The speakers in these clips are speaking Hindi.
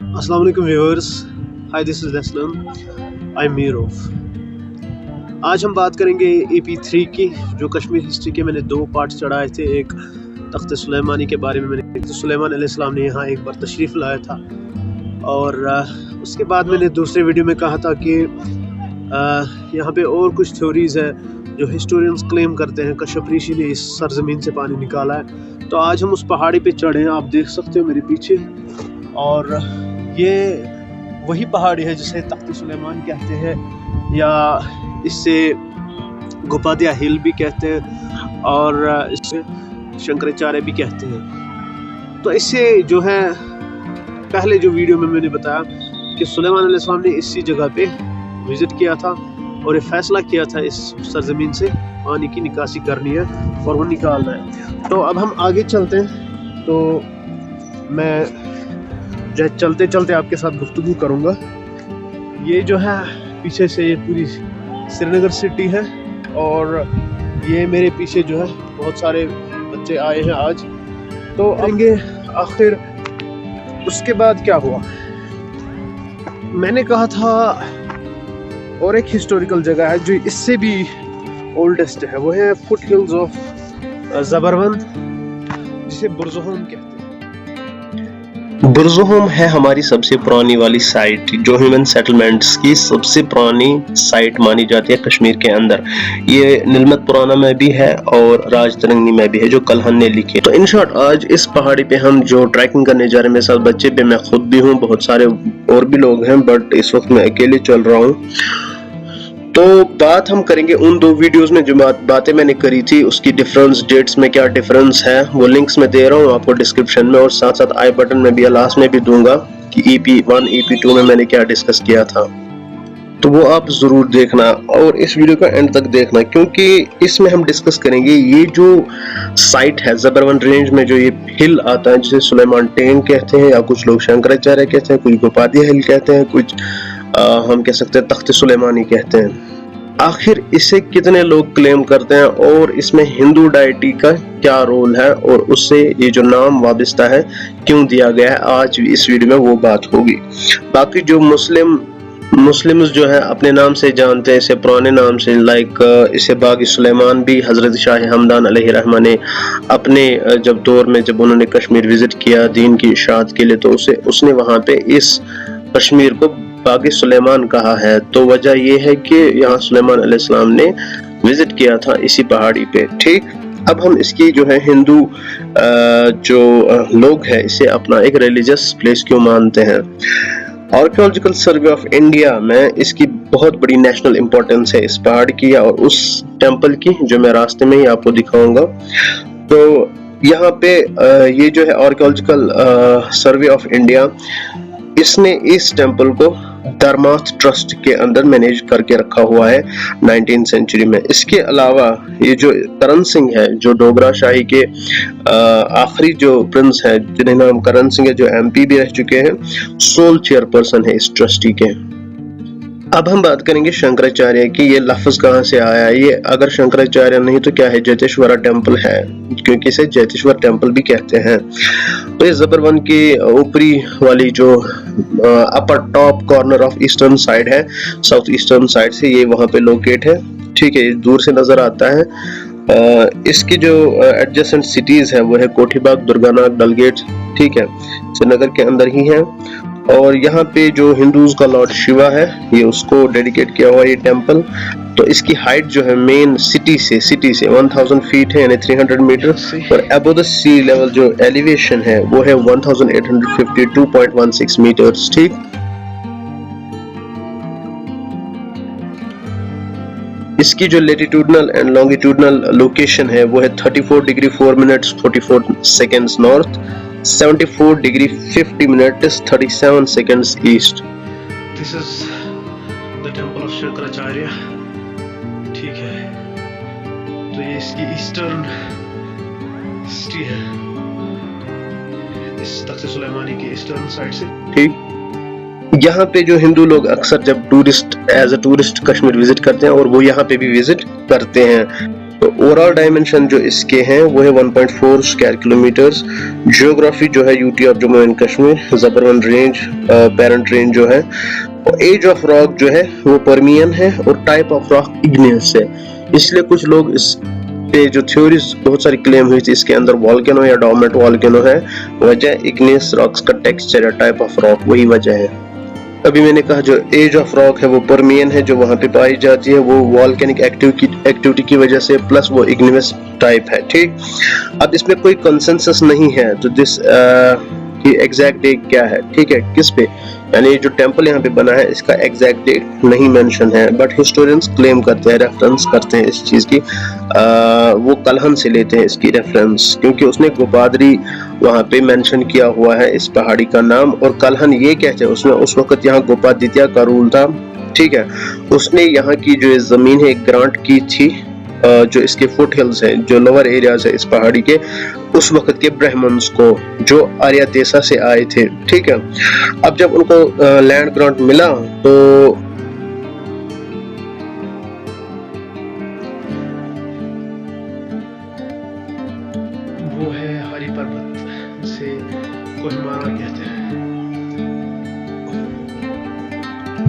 अस्सलाम वालेकुम viewers, hi this is Aslam, I am मीरोफ। आज हम बात करेंगे EP3 की, जो कश्मीर हिस्ट्री के मैंने 2 पार्ट चढ़ाए थे। एक तख्त सुलेमानी के बारे में मैंने, तो सुलेमान अलैहिस्सलाम ने यहाँ एक बार तशरीफ़ लाया था, और उसके बाद मैंने दूसरे वीडियो में कहा था कि यहाँ पे और कुछ थ्योरीज़ है जो हिस्टोरियंस क्लेम करते हैं कशपरीशी ने इस सरजमीन से पानी निकाला है। तो आज हम उस पहाड़ी पे चढ़े हैं, आप देख सकते हो मेरे पीछे, और ये वही पहाड़ी है जिसे तख्त सुलेमान कहते हैं, या इससे गोपादिया हिल भी कहते हैं, और इसे शंकराचार्य भी कहते हैं। तो इससे जो है, पहले जो वीडियो में मैंने बताया कि सुलेमान अलैहिस्सलाम ने इसी जगह पे विज़िट किया था और ये फैसला किया था इस सरजमीन से पानी की निकासी करनी है और वो निकालना है। तो अब हम आगे चलते हैं। तो मैं चलते चलते आपके साथ गुफ्तगू करूँगा। ये जो है पीछे से ये पूरी श्रीनगर सिटी है, और ये मेरे पीछे जो है बहुत सारे बच्चे आए हैं आज। तो आएंगे आखिर उसके बाद क्या हुआ। मैंने कहा था और एक हिस्टोरिकल जगह है जो इससे भी ओल्डेस्ट है, वो है फुट हिल्स ऑफ ज़बरवंद, जिसे बुरज़ुहोम कहते हैं। बुरज़ुहोम है हमारी सबसे पुरानी वाली साइट, जो ह्यूमन सेटलमेंट्स की सबसे पुरानी साइट मानी जाती है कश्मीर के अंदर। ये नीलमत पुराना में भी है और राजतरंगी में भी है, जो कलहन ने लिखी। तो इन शॉर्ट आज इस पहाड़ी पे हम जो ट्रैकिंग करने जा रहे हैं, मेरे साथ बच्चे पे, मैं खुद भी हूँ, बहुत सारे और भी लोग हैं, बट इस वक्त मैं अकेले चल रहा हूँ। तो बात हम करेंगे उन 2 वीडियोस में जो बातें मैंने करी थी, उसकी डिफरेंस, डेट्स में क्या डिफरेंस है, वो लिंक्स में दे रहा हूँ आपको डिस्क्रिप्शन में, और साथ साथ आई बटन में भी लास्ट में भी दूंगा कि EP1 EP2 में मैंने क्या डिस्कस किया था। तो वो आप जरूर देखना और इस वीडियो का एंड तक देखना, क्योंकि इसमें हम डिस्कस करेंगे ये जो साइट है ज़बरवंद रेंज में, जो ये हिल आता है जिसे सुलेमान टेन कहते हैं, या कुछ लोग शंकराचार्य कहते हैं, कुछ गोपादिया हिल कहते हैं, कुछ हम कह सकते हैं तख्त सुलेमानी कहते हैं। आखिर इसे कितने लोग क्लेम करते हैं और इसमें हिंदू डाइटी का क्या रोल है, और उससे ये जो नाम वाबस्ता है क्यों दिया गया है, आज इस वीडियो में वो बात होगी। बाकी जो मुस्लिम्स जो है अपने नाम से जानते हैं, इसे पुराने नाम से, लाइक इसे बागी सुलेमान भी हजरत शाह हमदान अलैहि रहमा ने अपने जब दौर में, जब उन्होंने कश्मीर विजिट किया दीन की इशाअत के लिए, तो उसने वहां पे इस कश्मीर को बागी सुलेमान कहा है। तो वजह यह है कि यहाँ सुलेमान अलैहिस्सलाम ने विजिट किया था इसी पहाड़ी पे। ठीक, अब हम इसकी जो है हिंदू जो लोग हैं, इसे अपना एक रिलीजियस प्लेस क्यों मानते हैं। आर्कियोलॉजिकल सर्वे ऑफ इंडिया में इसकी बहुत बड़ी नेशनल इंपॉर्टेंस है, इस पहाड़ की और उस टेम्पल की, जो मैं रास्ते में ही आपको दिखाऊंगा। तो यहाँ पे ये जो है आर्कियोलॉजिकल सर्वे ऑफ इंडिया, इसने इस टेम्पल को धर्मार्थ ट्रस्ट के अंदर मैनेज करके रखा हुआ है 19th सेंचुरी में। इसके अलावा ये जो करण सिंह है, जो डोगरा शाही के आखिरी जो प्रिंस है, जिन्हें नाम करण सिंह है, जो MP भी रह चुके हैं, सोल चेयरपर्सन है इस ट्रस्टी के। अब हम बात करेंगे शंकराचार्य की। ये लफ्ज कहाँ से आया है, ये अगर शंकराचार्य नहीं तो क्या है, जैतेश्वरा टेम्पल है, क्योंकि इसे जैतेश्वर टेम्पल भी कहते हैं। तो ये ज़बरवंद की ऊपरी वाली जो upper top corner of eastern side है, साउथ ईस्टर्न साइड से ये वहां पे लोकेट है। ठीक है, दूर से नजर आता है। इसकी जो एडजेसेंट सिटीज है वो है कोठीबाग, दुर्गानाग, डलगेट। ठीक है, श्रीनगर के अंदर ही है। और यहाँ पे जो हिंदूज का लॉर्ड शिवा है, ये उसको डेडिकेट किया हुआ ये टेम्पल। तो इसकी हाइट जो है मेन सिटी से 1000 फीट है, यानी 300 मीटर, और अबव द सी लेवल जो एलिवेशन है वो है 1852.16 मीटर्स। ठीक, इसकी जो लेटिट्यूडनल एंड लॉन्गिट्यूडनल लोकेशन है वो है 34 degree 4 minutes 44 seconds north, 74 degree 50 minutes 37 seconds east. This is the temple of Shankaracharya. ठीक है, तो ये इसकी ईस्टर्न सिटी है, इस तख्त सुलेमानी की ईस्टर्न साइड से। ठीक, यहाँ पे जो हिंदू लोग अक्सर जब tourist as a tourist Kashmir visit करते हैं, और वो यहाँ पे भी विजिट करते हैं, तो ओवरऑल डायमेंशन जो इसके हैं वो है 1.4 स्क्वायर किलोमीटर्स। जियोग्राफी जो है UT of Jammu and Kashmir, Zabarwan range, parent range जो है, और एज ऑफ रॉक जो है वो परमियन है, और टाइप ऑफ रॉक इग्नियस है। इसलिए कुछ लोग इस पे जो थ्योरीज बहुत सारी क्लेम हुई थी इसके अंदर वॉल्केनो या डोर्मेंट वॉल्केनो है, वजह इग्नियस रॉक्स का टेक्सचर या टाइप ऑफ रॉक, वही वजह है। अभी मैंने कहा जो एज ऑफ रॉक है वो परमियन है, जो वहां पे पाई जाती है वो वॉल्केनिक एक्टिविटी की वजह से, प्लस वो इग्नियस टाइप है। ठीक, अब इसमें कोई कंसेंसस नहीं है तो दिस की एग्जैक्ट डेट क्या है, ठीक है, किस पे, यानी जो टेंपल यहाँ पे बना है इसका एग्जैक्ट डेट नहीं मेंशन है, बट हिस्टोरियंस क्लेम करते हैं, रेफरेंस करते हैं इस चीज की, वो कलहन से लेते हैं इसकी रेफरेंस, क्योंकि उसने गोपादरी वहाँ पे मेंशन किया हुआ है इस पहाड़ी का नाम, और कलहन ये कहते हैं उसमें उस वक्त यहाँ गोपादित्य का रूल था। ठीक है, उसने यहाँ की जो जमीन है ग्रांट की थी, जो इसके फुट हिल्स हैं, जो लोअर एरियाज है इस पहाड़ी के, उस वक्त के ब्राह्मण्स को जो आर्या देशा से आए थे। ठीक है, अब जब उनको लैंड ग्रांट मिला तो वो है हरि पर्वत से कोहिमारा कहते हैं,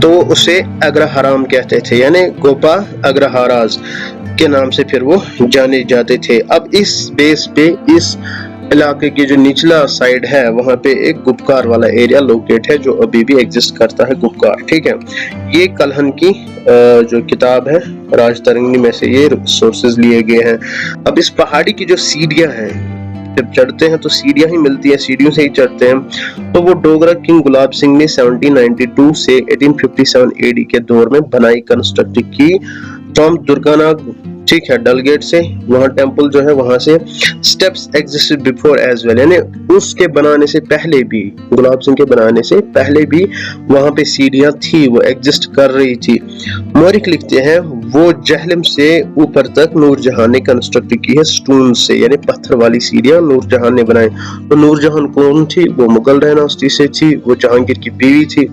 तो उसे अग्रहाराम कहते थे, यानी गोपा अग्रहाराज के नाम से फिर वो जाने जाते थे। अब इस बेस पे इस इलाके की जो निचला साइड है वहां पे एक गुपकार वाला एरिया लोकेट है, जो अभी भी एग्जिस्ट करता है, गुपकार। ठीक है, ये कलहन की जो किताब है राजतरंगिणी में से ये सोर्सेज लिए गए हैं। अब इस पहाड़ी की जो सीढ़ियां हैं, जब चढ़ते हैं तो सीढ़ियां ही मिलती है, सीढ़ियों से ही चढ़ते हैं, तो वो डोगरा किंग गुलाब सिंह ने 1792 से 1857 एडी के दौर में बनाई, कंस्ट्रक्ट की फ्रॉम दुर्गानाग। ठीक है, डलगेट से वहां टेंपल जो है वहां से steps existed before as well, यानी उसके बनाने से पहले भी, गुलाब सिंह के बनाने से पहले भी वहां पे सीढ़ियां थी, वो एग्जिस्ट कर रही थी। मौरिक लिखते हैं वो जहलम से ऊपर तक नूरजहां ने कंस्ट्रक्ट की है स्टोन से, यानी पत्थर वाली सीढ़ियां नूरजहां ने बनाई। तो नूरजहां कौन थी? वो मुगल डायनास्टी से थी, वो जहांगीर की बीवी थी।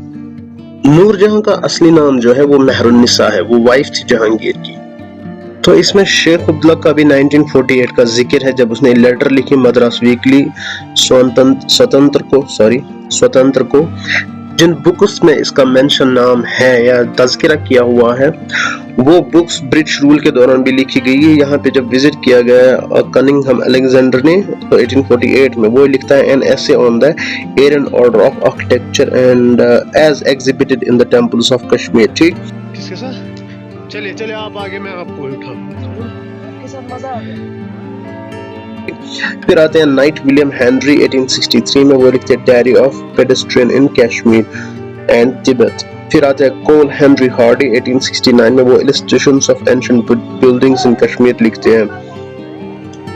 नूरजहां का असली नाम जो है वो मेहरुन्निसा है, वो वाइफ थी जहांगीर की। तो इसमें शेख अब्दुल्ला का भी 1948 का जिक्र है, जब उसने लेटर लिखी मद्रास वीकली स्वतंत्र को, जिन बुक्स में इसका मेंशन नाम है या तज़किरा किया हुआ है वो बुक्स ब्रिटिश रूल के दौरान भी लिखी गई है। यहाँ पे जब विजिट किया गया कनिंघम अलेक्जेंडर ने तो 1848 में वो लिखता है an essay on the Aryan order of architecture and as exhibited in the temples of Kashmir. ठीक, किसके साथ? चलिए चलिए आप आगे, मैं आपको उठाऊंगा, आपके साथ मजा आ गया। फिर आते हैं नाइट विलियम हेनरी 1863 में, वो लिखते हैं diary of pedestrian in Kashmir and Tibet. फिर आते हैं कोल हेनरी हार्डी 1869 में, वो इलस्ट्रेशंस ऑफ एंशिएंट बिल्डिंग्स इन कश्मीर लिखते हैं।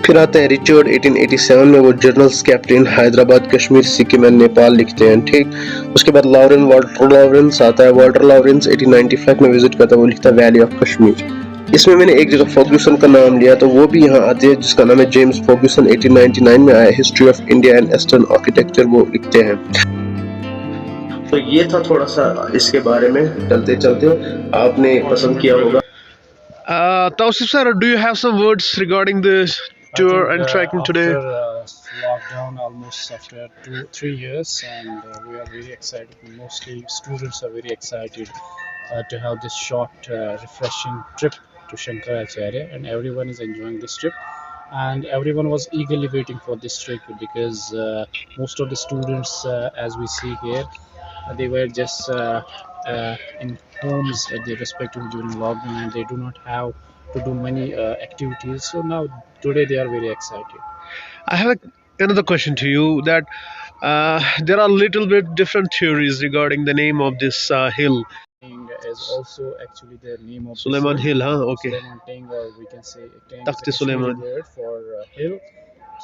फिर आते हैं रिचर्ड 1887 में, वो journals captain Hyderabad Kashmir Sikkim and Nepal लिखते हैं। ठीक, उसके बाद वाल्टर लॉरेंस आता है, वाल्टर लॉरेंस 1895 में विजिट करता है, वो लिखता है वैली ऑफ कश्मीर। इसमें मैंने एक जगह फर्ग्यूसन का नाम लिया तो वो भी यहाँ आते हैं, जिसका नाम है जेम्स फर्ग्यूसन, 1899 में आया, history of India and western architecture वो लिखते हैं। तो ये था थोड़ा सा इसके बारे में, चलते चलते आपने पसंद किया होगा। Tausif sir, do you have some words regarding this tour and trekking today? After lockdown, almost after 2-3 years, and we are very excited. Mostly students are very excited to have this short, refreshing trip to Shankaracharya, and everyone is enjoying this trip. And everyone was eagerly waiting for this trip because most of the students, as we see here, they were just in homes at their respective during lockdown, and they do not have to do many activities. So now today they are very excited. I have another question to you, that there are little bit different theories regarding the name of this hill. Is also actually the name of Suleiman this Hill, huh? Okay. Suleiman Teng, or we can say Teng is Takht-e a Kashmiri Suleiman. word for hill.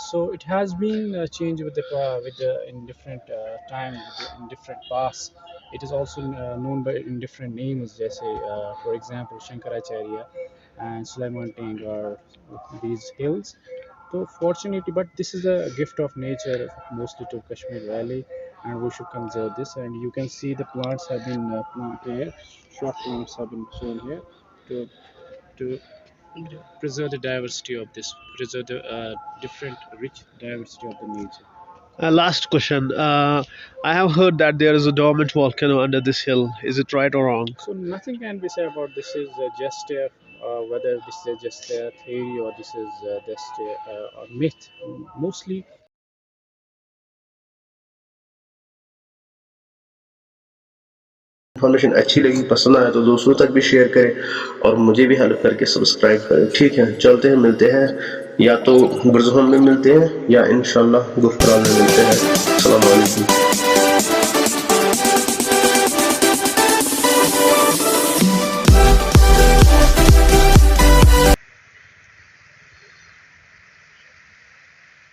So it has been changed with the in different time, in different paths. It is also known by in different names, just say for example Shankaracharya and Suleiman Teng are these hills. So fortunately, but this is a gift of nature, mostly to Kashmir Valley, and we should conserve this. And you can see the plants have been planted here. Short plants have been shown here to preserve the diversity of this, preserve the different rich diversity of the nature. Last question. I have heard that there is a dormant volcano under this hill. Is it right or wrong? So nothing can be said about this is just a whether this is just a theory or this is just a myth. Mostly information अच्छी लगी, पसंद आया तो दोस्तों तक भी शेयर करें और मुझे भी हेल्प करके सब्सक्राइब करें। ठीक है, चलते हैं, मिलते हैं, या तो बुर्ज़ुहम में मिलते हैं या इंशाल्लाह गुफ्रान में मिलते हैं। अस्सलाम वालेकुम।